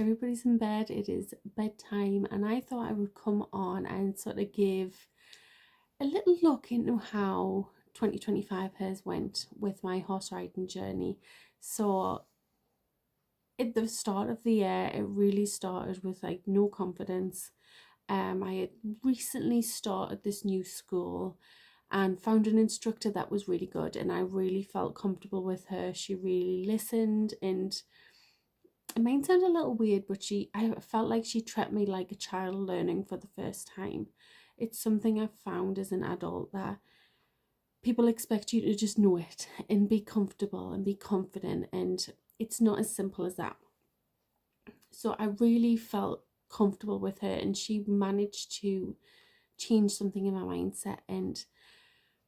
everybody's in bed, it is bedtime, and I thought I would come on and sort of give a little look into how 2025 has went with my horse riding journey. So at the start of the year, it really started with like no confidence. I had recently started this new school and found an instructor that was really good, and I really felt comfortable with her. She really listened, and it might sound a little weird, but I felt like she treated me like a child learning for the first time. It's something I've found as an adult that people expect you to just know it and be comfortable and be confident, and it's not as simple as that. So I really felt comfortable with her, and she managed to change something in my mindset and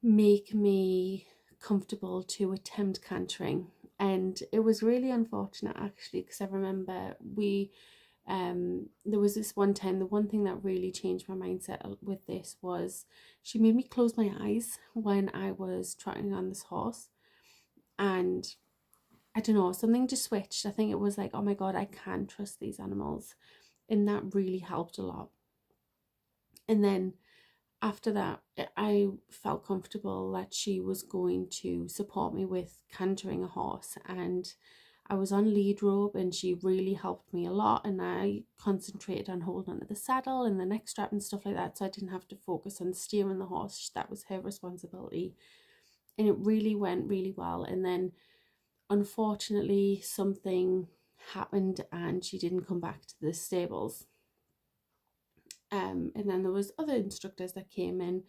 make me comfortable to attempt cantering. And it was really unfortunate actually, because I remember there was this one time, the one thing that really changed my mindset with this was she made me close my eyes when I was trotting on this horse, and I don't know, something just switched. I think it was like, oh my god, I can trust these animals, and that really helped a lot. And then after that, I felt comfortable that she was going to support me with cantering a horse, and I was on lead rope and she really helped me a lot, and I concentrated on holding onto the saddle and the neck strap and stuff like that, so I didn't have to focus on steering the horse. That was her responsibility, and it really went really well. And then unfortunately something happened and she didn't come back to the stables. And then there was other instructors that came in.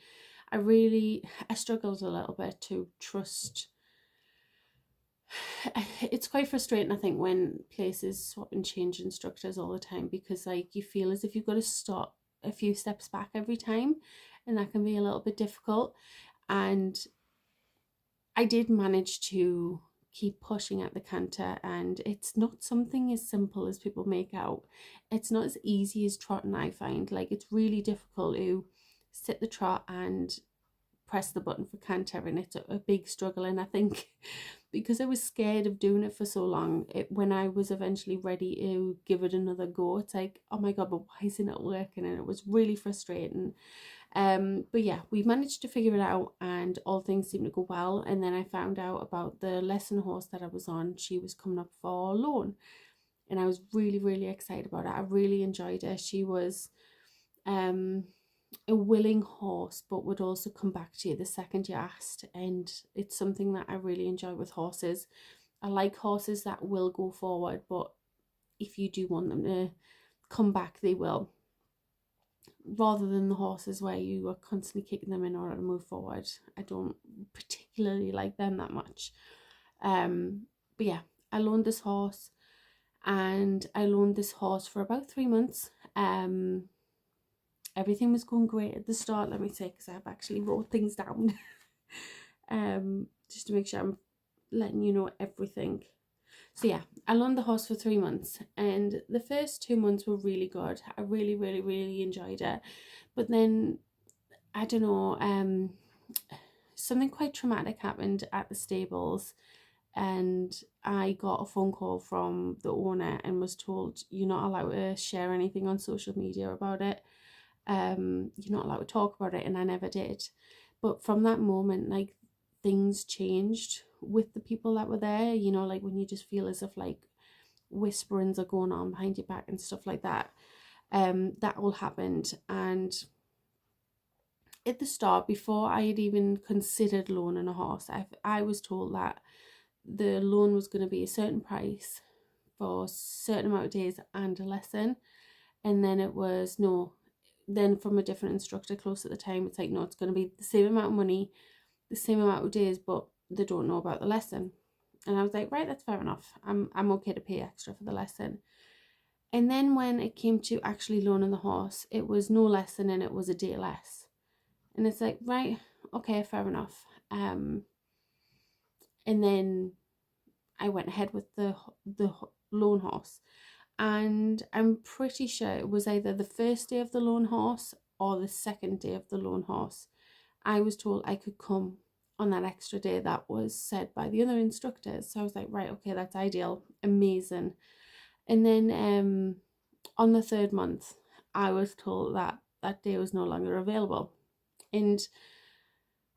I struggled a little bit to trust. It's quite frustrating, I think, when places swap and change instructors all the time, because like you feel as if you've got to stop a few steps back every time, and that can be a little bit difficult. And I did manage to keep pushing at the canter, and it's not something as simple as people make out. It's not as easy as trotting, I find. Like, it's really difficult to sit the trot and press the button for canter, and it's a big struggle. And I think because I was scared of doing it for so long, when I was eventually ready to give it another go, it's like, oh my god, but why isn't it working? And it was really frustrating. But yeah, we managed to figure it out, and all things seemed to go well. And then I found out about the lesson horse that I was on. She was coming up for loan, and I was really, really excited about it. I really enjoyed her. She was a willing horse, but would also come back to you the second you asked, and it's something that I really enjoy with horses. I like horses that will go forward, but if you do want them to come back, they will, rather than the horses where you are constantly kicking them in order to move forward. I don't particularly like them that much. But yeah, I loaned this horse, and I loaned this horse for about 3 months. Everything was going great at the start, let me say, because I've actually wrote things down just to make sure I'm letting you know everything. So yeah, I loaned the horse for 3 months, and the first 2 months were really good. I really, really, really enjoyed it. But then, I don't know, something quite traumatic happened at the stables, and I got a phone call from the owner and was told, you're not allowed to share anything on social media about it. You're not allowed to talk about it, and I never did. But from that moment, like, things changed with the people that were there, you know, like when you just feel as if like whisperings are going on behind your back and stuff like that. That all happened, and at the start, before I had even considered loaning a horse, I was told that the loan was going to be a certain price for a certain amount of days and a lesson, and then it was no, then from a different instructor close at the time, it's like, no, it's going to be the same amount of money, the same amount of days, but they don't know about the lesson. And I was like, right, that's fair enough. I'm okay to pay extra for the lesson. And then when it came to actually loaning the horse, it was no lesson and it was a day less. And it's like, right, okay, fair enough. And then I went ahead with the loan horse, and I'm pretty sure it was either the first day of the loan horse or the second day of the loan horse. I was told I could come on that extra day that was said by the other instructors. So I was like, right, okay, that's ideal, amazing. And then on the third month, I was told that that day was no longer available. And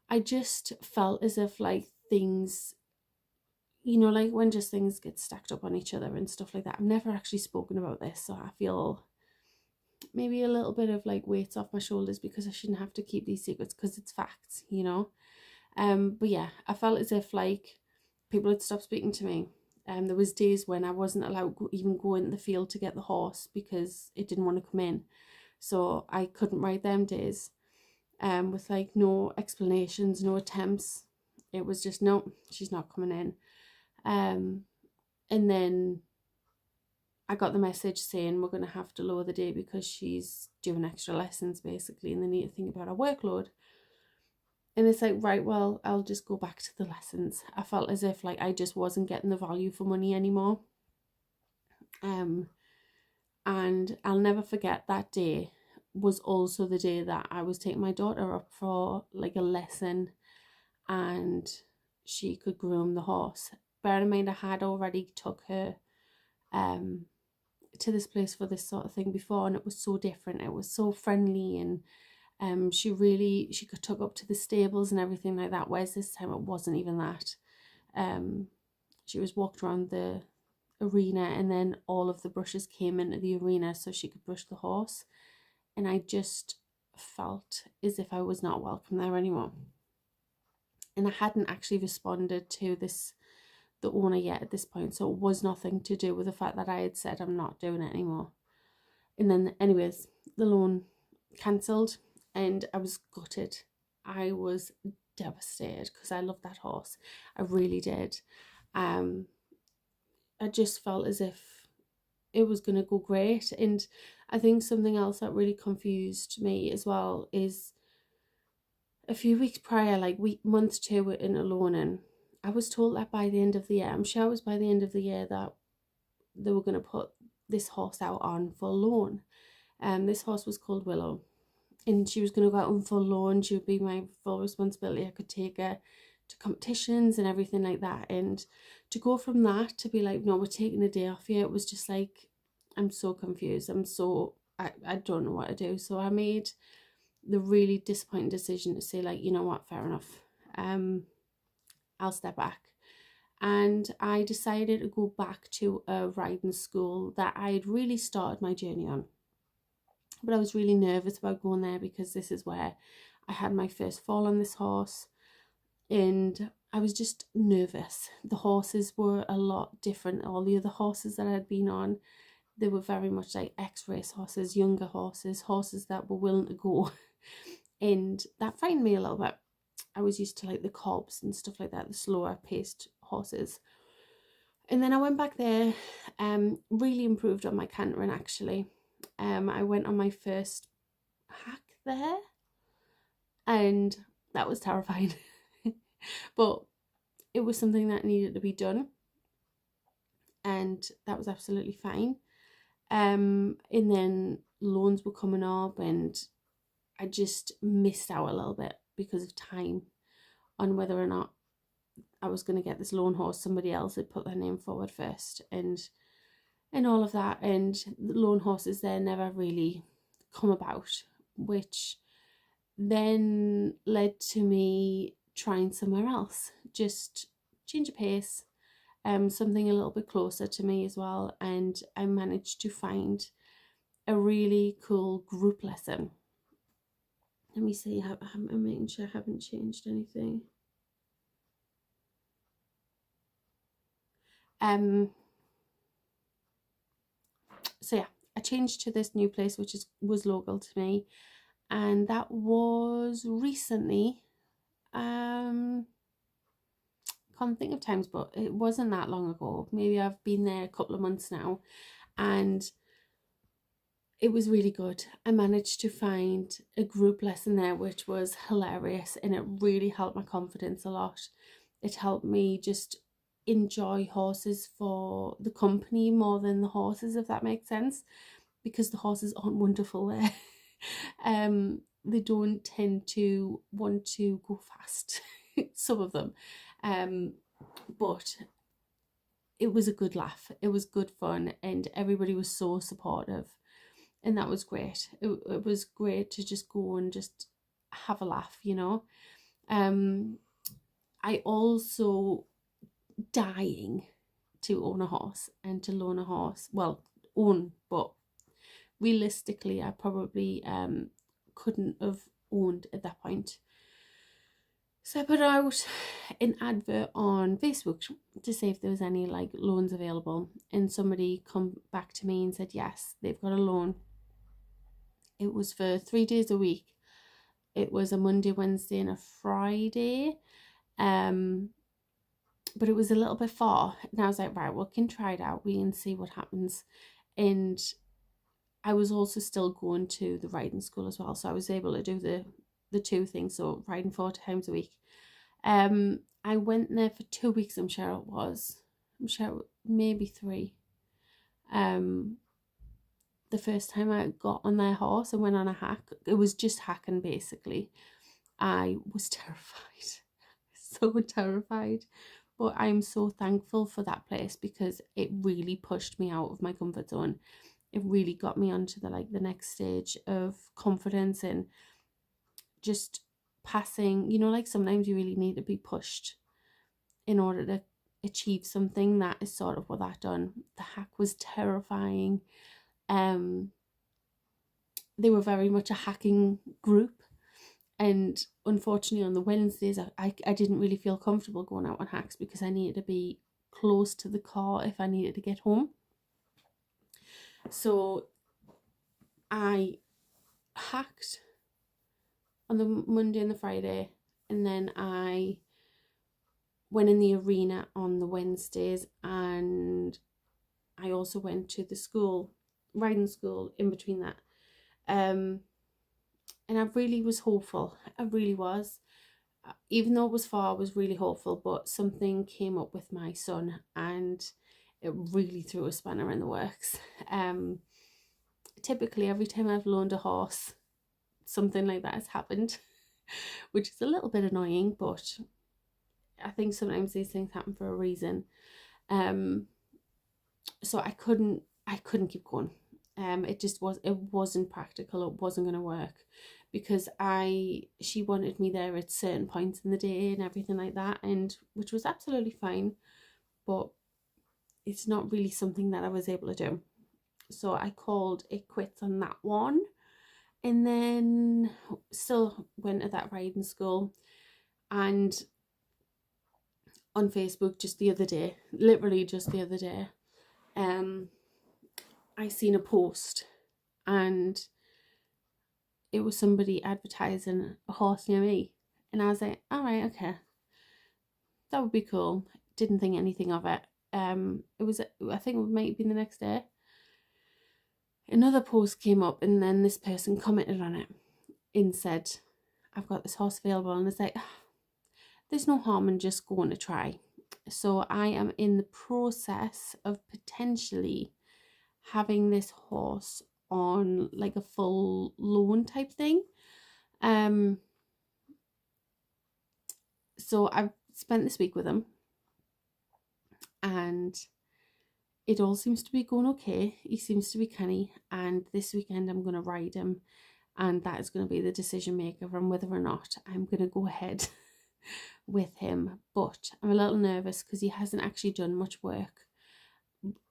I just felt as if like things, like when just things get stacked up on each other and stuff like that. I've never actually spoken about this, so I feel maybe a little bit of like weights off my shoulders because I shouldn't have to keep these secrets because it's facts. But yeah, I felt as if like people had stopped speaking to me. There was days when I wasn't allowed to even go in the field to get the horse because it didn't want to come in. So I couldn't ride them days. With like no explanations, no attempts. It was just no, she's not coming in. And then I got the message saying we're going to have to lower the day because she's doing extra lessons basically, and they need to think about her workload. And it's like, right, well, I'll just go back to the lessons. I felt as if like I just wasn't getting the value for money anymore. And I'll never forget that day was also the day that I was taking my daughter up for like a lesson and she could groom the horse. Bear in mind I had already took her to this place for this sort of thing before, and it was so different. It was so friendly, and she could tuck up to the stables and everything like that, whereas this time it wasn't even that. She was walked around the arena and then all of the brushes came into the arena so she could brush the horse, and I just felt as if I was not welcome there anymore. And I hadn't actually responded to the owner yet at this point, so it was nothing to do with the fact that I had said I'm not doing it anymore. And then anyways, the loan cancelled and I was gutted. I was devastated because I loved that horse. I really did. I just felt as if it was going to go great. And I think something else that really confused me as well is a few weeks prior, like month 2 in a loan, and I was told that by the end of the year, I'm sure it was by the end of the year, that they were going to put this horse out on for loan. This horse was called Willow, and she was going to go out on full loan. She would be my full responsibility. I could take her to competitions and everything like that. And to go from that to be like, no, we're taking a day off here, it was just like, I'm so confused. I don't know what to do. So I made the really disappointing decision to say like, you know what, fair enough. I'll step back. And I decided to go back to a riding school that I had really started my journey on. But I was really nervous about going there because this is where I had my first fall on this horse. And I was just nervous. The horses were a lot different. All the other horses that I had been on, they were very much like ex-race horses, younger horses, horses that were willing to go. And that frightened me a little bit. I was used to like the cobs and stuff like that, the slower paced horses. And then I went back there, really improved on my cantering actually. I went on my first hack there and that was terrifying. But it was something that needed to be done and that was absolutely fine. And then loans were coming up and I just missed out a little bit because of time on whether or not I was going to get this loan horse. Somebody else had put their name forward first and all of that, and the loan horses there never really come about, which then led to me trying somewhere else, just change of pace, something a little bit closer to me as well. And I managed to find a really cool group lesson. Let me see, I'm making sure I haven't changed anything. So yeah, I changed to this new place which was local to me, and that was recently. Can't think of times, but it wasn't that long ago. Maybe I've been there a couple of months now, and it was really good. I managed to find a group lesson there which was hilarious, and it really helped my confidence a lot. It helped me just enjoy horses for the company more than the horses, if that makes sense, because the horses aren't wonderful there. They don't tend to want to go fast, some of them, but it was a good laugh. It was good fun, and everybody was so supportive, and that was great. It was great to just go and just have a laugh, you know. I also dying to own a horse and to loan a horse. Well, own, but realistically, I probably couldn't have owned at that point. So I put out an advert on Facebook to see if there was any like loans available, and somebody come back to me and said yes, they've got a loan. It was for 3 days a week. It was a Monday, Wednesday, and a Friday. But it was a little bit far, and I was like, right, we can try it out. We can see what happens. And I was also still going to the riding school as well, so I was able to do the two things. So riding 4 times a week. I went there for 2 weeks. I'm sure maybe 3. The first time I got on their horse and went on a hack, it was just hacking basically. I was terrified, so terrified. But I'm so thankful for that place because it really pushed me out of my comfort zone. It really got me onto the next stage of confidence and just passing, you know, like sometimes you really need to be pushed in order to achieve something. That is sort of what that done. The hack was terrifying. They were very much a hacking group, and unfortunately on the Wednesdays I didn't really feel comfortable going out on hacks because I needed to be close to the car if I needed to get home. So I hacked on the Monday and the Friday, and then I went in the arena on the Wednesdays, and I also went to the school, riding school, in between that. And I really was hopeful. I really was. Even though it was far, I was really hopeful, but something came up with my son and it really threw a spanner in the works. Typically, every time I've loaned a horse, something like that has happened, which is a little bit annoying, but I think sometimes these things happen for a reason. So I couldn't keep going. It wasn't practical. It wasn't going to work because she wanted me there at certain points in the day and everything like that, and which was absolutely fine, but it's not really something that I was able to do. So I called it quits on that one, and then still went to that riding school. And on Facebook literally just the other day, I seen a post, and it was somebody advertising a horse near me, and I was like, all right, okay, that would be cool. Didn't think anything of it. I think it might have been the next day, another post came up, and then this person commented on it and said, I've got this horse available, and it's like, there's no harm in just going to try. So I am in the process of potentially having this horse on like a full loan type thing. So I've spent this week with him, and it all seems to be going okay. He seems to be canny, and this weekend I'm going to ride him, and that is going to be the decision maker on whether or not I'm going to go ahead with him. But I'm a little nervous because he hasn't actually done much work.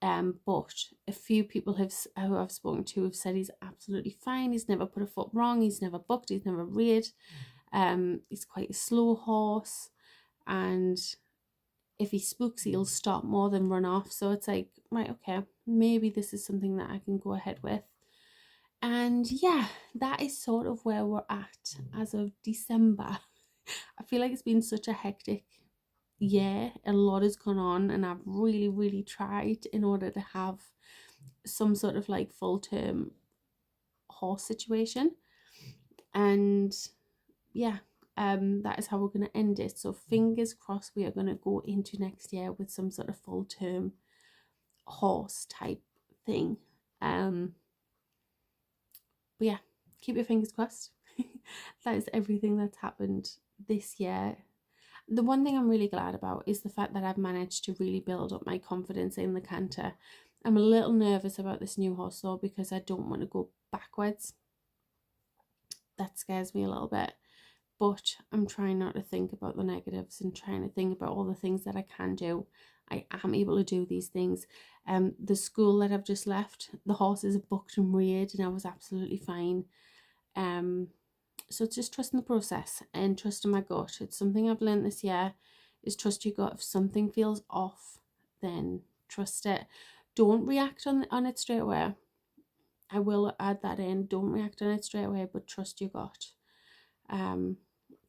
But a few people who I've spoken to have said he's absolutely fine. He's never put a foot wrong. He's never bucked. He's never reared. He's quite a slow horse, and if he spooks, he'll stop more than run off. So it's like, right, okay, maybe this is something that I can go ahead with. And yeah, that is sort of where we're at as of December. I feel like it's been such a hectic year. A lot has gone on, and I've really, really tried in order to have some sort of like full-term horse situation. And yeah, that is how we're going to end it. So fingers crossed we are going to go into next year with some sort of full-term horse type thing. But yeah, keep your fingers crossed. That is everything that's happened this year. The one thing I'm really glad about is the fact that I've managed to really build up my confidence in the canter. I'm a little nervous about this new horse though, because I don't want to go backwards. That scares me a little bit. But I'm trying not to think about the negatives and trying to think about all the things that I can do. I am able to do these things. The school that I've just left, the horses are booked and reared, and I was absolutely fine. So it's just trusting the process and trusting my gut. It's something I've learned this year, is trust your gut. If something feels off, then trust it. Don't react on it straight away. I will add that in. Don't react on it straight away, but trust your gut.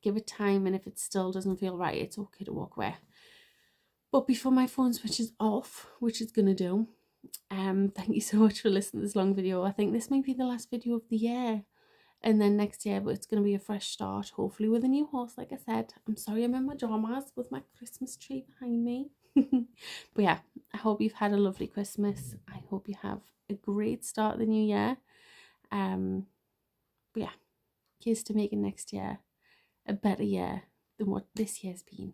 Give it time, and if it still doesn't feel right, it's okay to walk away. But before my phone switches off, which it's gonna do, thank you so much for listening to this long video. I think this may be the last video of the year, and then next year, but it's gonna be a fresh start, hopefully with a new horse. Like I said, I'm sorry I'm in my pajamas with my Christmas tree behind me. But yeah, I hope you've had a lovely Christmas. I hope you have a great start of the new year. But yeah, here's to making next year a better year than what this year's been.